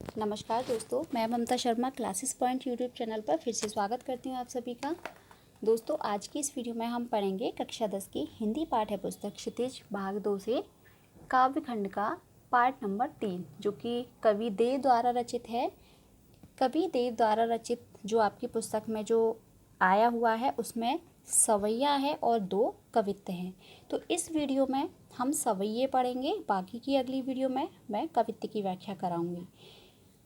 नमस्कार दोस्तों, मैं Mamta Sharma classes point YouTube channel पर फिर से स्वागत करती हूँ आप सभी का। दोस्तों, आज की इस वीडियो में हम पढ़ेंगे कक्षा 10 की हिंदी पाठ्य पुस्तक क्षितिज भाग 2 से काव्यखंड का पार्ट नंबर 3, जो कि कवि देव द्वारा रचित है। कवि देव द्वारा रचित जो आपकी पुस्तक में जो आया हुआ है उसमें सवैया है और 2 कवित्त हैं। तो इस वीडियो में हम सवैये पढ़ेंगे, बाकी की अगली वीडियो में मैं कवित्त की व्याख्या कराऊंगी।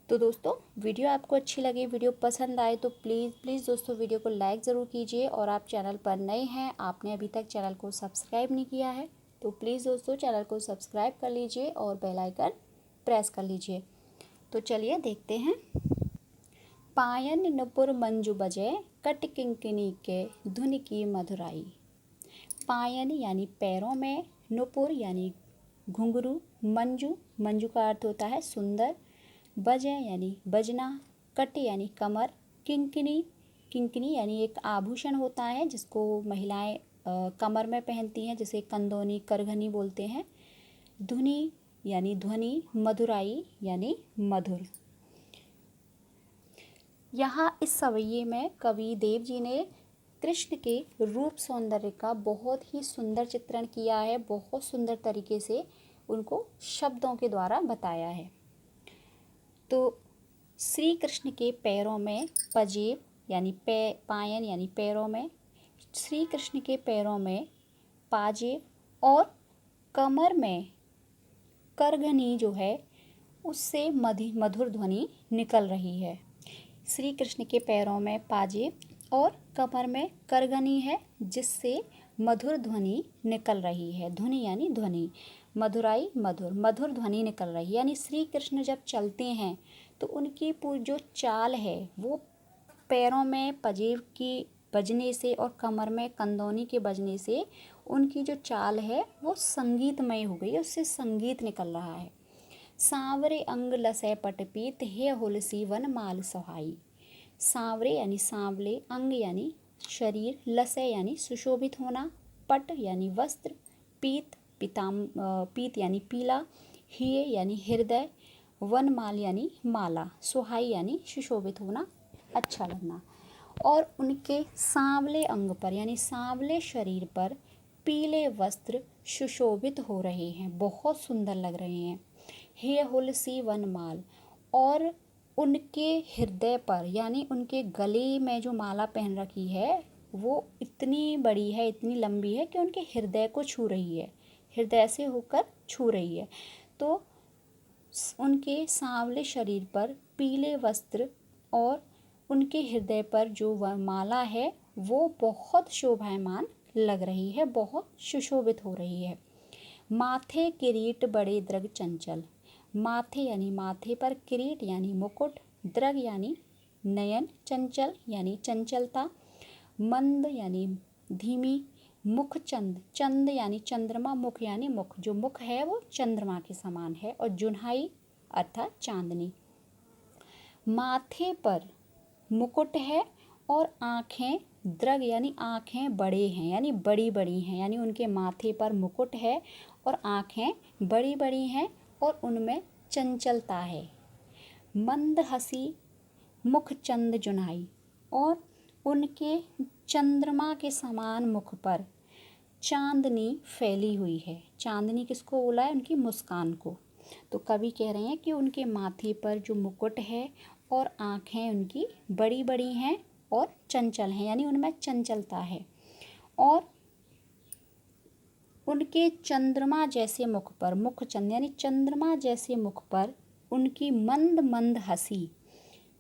तो दोस्तों, वीडियो आपको अच्छी लगे, वीडियो पसंद आए तो प्लीज़ दोस्तों वीडियो को लाइक ज़रूर कीजिए। और आप चैनल पर नए हैं, आपने अभी तक चैनल को सब्सक्राइब नहीं किया है तो प्लीज़ दोस्तों चैनल को सब्सक्राइब कर लीजिए और बेल आइकन प्रेस कर लीजिए। तो चलिए देखते हैं। पायन नुपुर मंजू बजे, कट किंकिनी के धुन की मधुराई। पायन यानी पैरों में, नुपुर यानी घुंघरू, मंजू, मंजू का अर्थ होता है सुंदर, बजे यानी बजना, कट यानी कमर, किंकिनी, किंकिनी यानी एक आभूषण होता है जिसको महिलाएं कमर में पहनती हैं, जिसे कंदोनी करघनी बोलते हैं। धुनी यानी ध्वनि, मधुराई यानी मधुर। यहाँ इस सवैये में कवि देव जी ने कृष्ण के रूप सौंदर्य का बहुत ही सुंदर चित्रण किया है, बहुत सुंदर तरीके से उनको शब्दों के द्वारा बताया है। तो श्री कृष्ण के पैरों में पजेब यानी पायन यानी पैरों में, श्री कृष्ण के पैरों में पाजेब और कमर में करघनी जो है उससे मधुर ध्वनि निकल रही है। श्री कृष्ण के पैरों में पाजेब और कमर में करघनी है जिससे मधुर ध्वनि निकल रही है। धुनि यानी ध्वनि, मधुराई मधुर, मधुर ध्वनि निकल रही है। यानी श्री कृष्ण जब चलते हैं तो उनकी जो चाल है वो पैरों में पजेब की बजने से और कमर में कंदौनी के बजने से उनकी जो चाल है वो संगीतमय हो गई है, उससे संगीत निकल रहा है। सांवरे अंग लसै पटपीत, हे हुलसी वन माल सुहाई। सांवरे यानी सांवले, अंग यानी शरीर, लसै यानी सुशोभित होना, पट यानी वस्त्र, पीत पीत यानी पीला, हिय यानी हृदय, वनमाल यानी माला, सुहाई यानी सुशोभित होना, अच्छा लगना। और उनके सांवले अंग पर यानी सांवले शरीर पर पीले वस्त्र सुशोभित हो रहे हैं, बहुत सुंदर लग रहे हैं। हे हुलसी वनमाल, और उनके हृदय पर यानी उनके गले में जो माला पहन रखी है वो इतनी बड़ी है, इतनी लंबी है कि उनके हृदय को छू रही है, हृदय से होकर छू रही है। तो उनके सांवले शरीर पर पीले वस्त्र और उनके हृदय पर जो वह माला है वो बहुत शोभायमान लग रही है, बहुत सुशोभित हो रही है। माथे किरीट बड़े द्रग चंचल, माथे यानी माथे पर, किरीट यानी मुकुट, द्रग यानी नयन, चंचल यानी चंचलता, मंद यानी धीमी, मुख चंद, चंद यानी चंद्रमा, मुख यानी मुख, जो मुख है वो चंद्रमा के समान है, और जुन्हाई अर्थात चांदनी। माथे पर मुकुट है और आँखें, द्रग यानी आँखें बड़े हैं यानी बड़ी बड़ी हैं, यानी उनके माथे पर मुकुट है और आँखें बड़ी बड़ी हैं और उनमें चंचलता है। मंद हंसी, मुख चंद जुन्हाई, और उनके चंद्रमा के समान मुख पर चांदनी फैली हुई है। चांदनी किसको बोला है? उनकी मुस्कान को। तो कवि कह रहे हैं कि उनके माथे पर जो मुकुट है और आँखें उनकी बड़ी बड़ी हैं और चंचल हैं, यानी उनमें चंचलता है। और उनके चंद्रमा जैसे मुख पर, मुख चंद यानी चंद्रमा जैसे मुख पर उनकी मंद मंद हंसी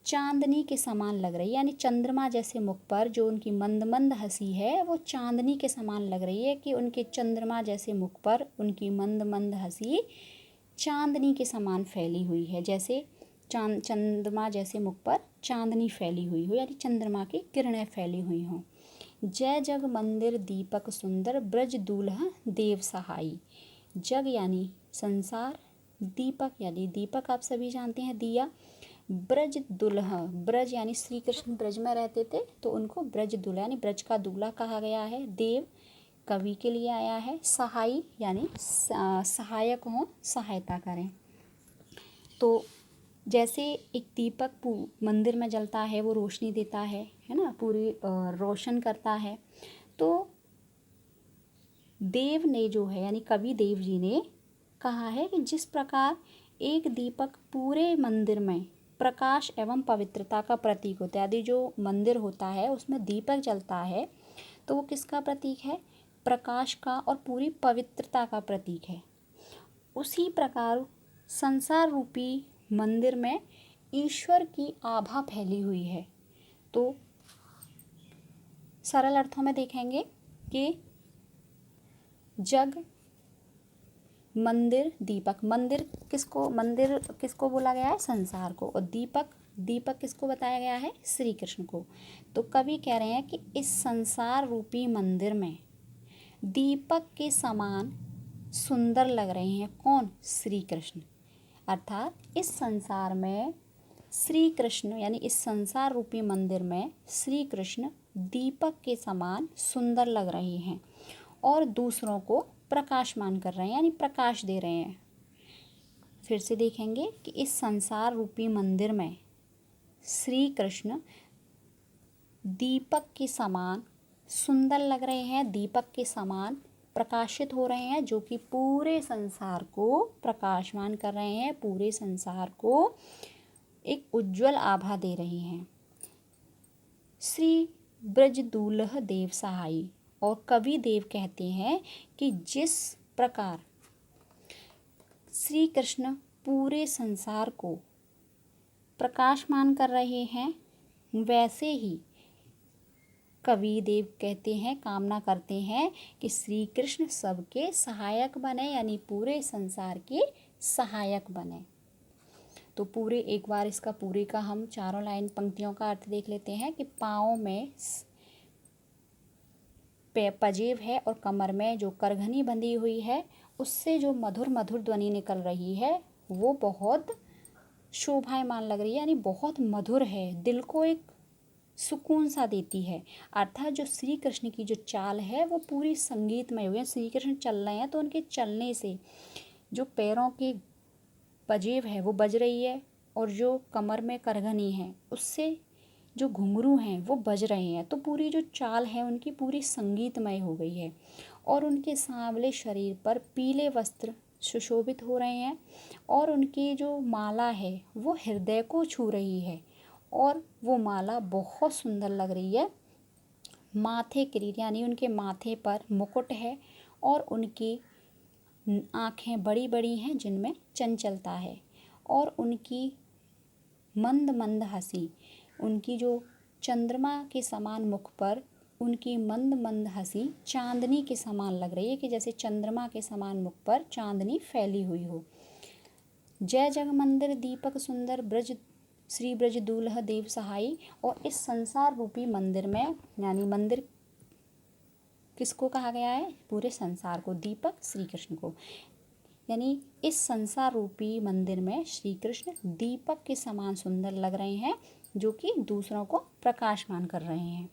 चांदनी के समान लग रही है। यानी चंद्रमा जैसे मुख पर जो उनकी मंद मंद हंसी है वो चांदनी के समान लग रही है, कि उनके चंद्रमा जैसे मुख पर उनकी मंद मंद हंसी चांदनी के समान फैली हुई है। जैसे चंद्रमा जैसे मुख पर चांदनी फैली हुई हो, यानी चंद्रमा की किरणें फैली हुई हों। जय जग मंदिर दीपक सुंदर, ब्रज दूल्हा देव सहाई। जग यानी संसार, दीपक यानी दीपक आप सभी जानते हैं, दिया। ब्रज दुल्हा, ब्रज यानी श्री कृष्ण ब्रज में रहते थे तो उनको ब्रज दुल्हा यानी ब्रज का दूल्हा कहा गया है। देव कवि के लिए आया है। सहाई यानी सहायक हों, सहायता करें। तो जैसे एक दीपक मंदिर में जलता है, वो रोशनी देता है ना, पूरी रोशन करता है। तो देव ने जो है यानी कवि देव जी ने कहा है कि जिस प्रकार एक दीपक पूरे मंदिर में प्रकाश एवं पवित्रता का प्रतीक होता है, यदि जो मंदिर होता है उसमें दीपक जलता है तो वो किसका प्रतीक है? प्रकाश का और पूरी पवित्रता का प्रतीक है। उसी प्रकार संसार रूपी मंदिर में ईश्वर की आभा फैली हुई है। तो सरल अर्थों में देखेंगे कि जग, मंदिर, दीपक। मंदिर किसको बोला गया है? संसार को। और दीपक किसको बताया गया है? श्री कृष्ण को। तो कवि कह रहे हैं कि इस संसार रूपी मंदिर में दीपक के समान सुंदर लग रहे हैं। कौन? श्री कृष्ण। अर्थात इस संसार में श्री कृष्ण यानी इस संसार रूपी मंदिर में श्री कृष्ण दीपक के समान सुंदर लग रहे हैं और दूसरों को प्रकाशमान कर रहे हैं यानी प्रकाश दे रहे हैं। फिर से देखेंगे कि इस संसार रूपी मंदिर में श्री कृष्ण दीपक के समान सुंदर लग रहे हैं, दीपक के समान प्रकाशित हो रहे हैं, जो कि पूरे संसार को प्रकाशमान कर रहे हैं, पूरे संसार को एक उज्जवल आभा दे रहे हैं। श्री ब्रजदूलह देव सहाई। और कवि देव कहते हैं कि जिस प्रकार श्री कृष्ण पूरे संसार को प्रकाशमान कर रहे हैं, वैसे ही कवि देव कहते हैं, कामना करते हैं कि श्री कृष्ण सबके सहायक बने यानी पूरे संसार के सहायक बने। तो पूरे एक बार इसका पूरे का हम चारों लाइन पंक्तियों का अर्थ देख लेते हैं कि पाँव में पजेब है और कमर में जो करघनी बंधी हुई है, उससे जो मधुर मधुर ध्वनि निकल रही है वो बहुत शोभायमान लग रही है यानी बहुत मधुर है, दिल को एक सुकून सा देती है। अर्थात जो श्री कृष्ण की जो चाल है वो पूरी संगीतमय हुई है। श्री कृष्ण चल रहे हैं तो उनके चलने से जो पैरों के पजेब है वो बज रही है और जो कमर में करघनी है उससे जो घुंघरू हैं वो बज रहे हैं। तो पूरी जो चाल है उनकी पूरी संगीतमय हो गई है और उनके सांवले शरीर पर पीले वस्त्र सुशोभित हो रहे हैं और उनकी जो माला है वो हृदय को छू रही है और वो माला बहुत सुंदर लग रही है। माथे किरीट यानी उनके माथे पर मुकुट है और उनकी आँखें बड़ी बड़ी हैं जिनमें चंचलता है और उनकी मंद मंद हंसी, उनकी जो चंद्रमा के समान मुख पर उनकी मंद मंद हंसी चांदनी के समान लग रही है कि जैसे चंद्रमा के समान मुख पर चांदनी फैली हुई हो। जय जग मंदिर दीपक सुंदर ब्रज श्री ब्रज दूल्हा देव सहाई। और इस संसार रूपी मंदिर में यानी मंदिर किसको कहा गया है? पूरे संसार को, दीपक श्री कृष्ण को। यानी इस संसार रूपी मंदिर में श्री कृष्ण दीपक के समान सुंदर लग रहे हैं जो कि दूसरों को प्रकाशमान कर रहे हैं।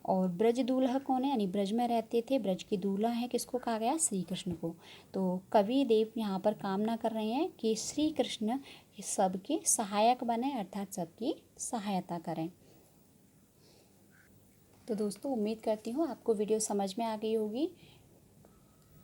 और ब्रज दूल्हा कौन है? यानी ब्रज में रहते थे, ब्रज के दूल्हा है किसको कहा गया? श्री कृष्ण को। तो कवि देव यहाँ पर कामना कर रहे हैं कि श्री कृष्ण सबके सहायक बने अर्थात सबकी सहायता करें। तो दोस्तों उम्मीद करती हूँ आपको वीडियो समझ में आ गई होगी।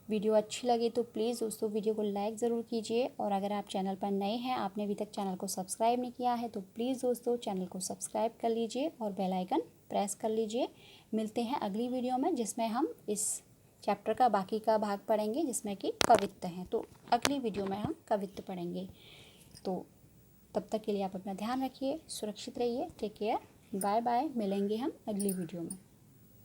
वीडियो अच्छी लगी तो प्लीज़ दोस्तों वीडियो को लाइक ज़रूर कीजिए और अगर आप चैनल पर नए हैं, आपने अभी तक चैनल को सब्सक्राइब नहीं किया है तो प्लीज़ दोस्तों चैनल को सब्सक्राइब कर लीजिए और बेल आइकन प्रेस कर लीजिए। मिलते हैं अगली वीडियो में जिसमें हम इस चैप्टर का बाकी का भाग पढ़ेंगे जिसमें कि कवित्त हैं। तो अगली वीडियो में हम कवित्त पढ़ेंगे। तो तब तक के लिए आप अपना ध्यान रखिए, सुरक्षित रहिए, टेक केयर, बाय बाय। मिलेंगे हम अगली वीडियो में।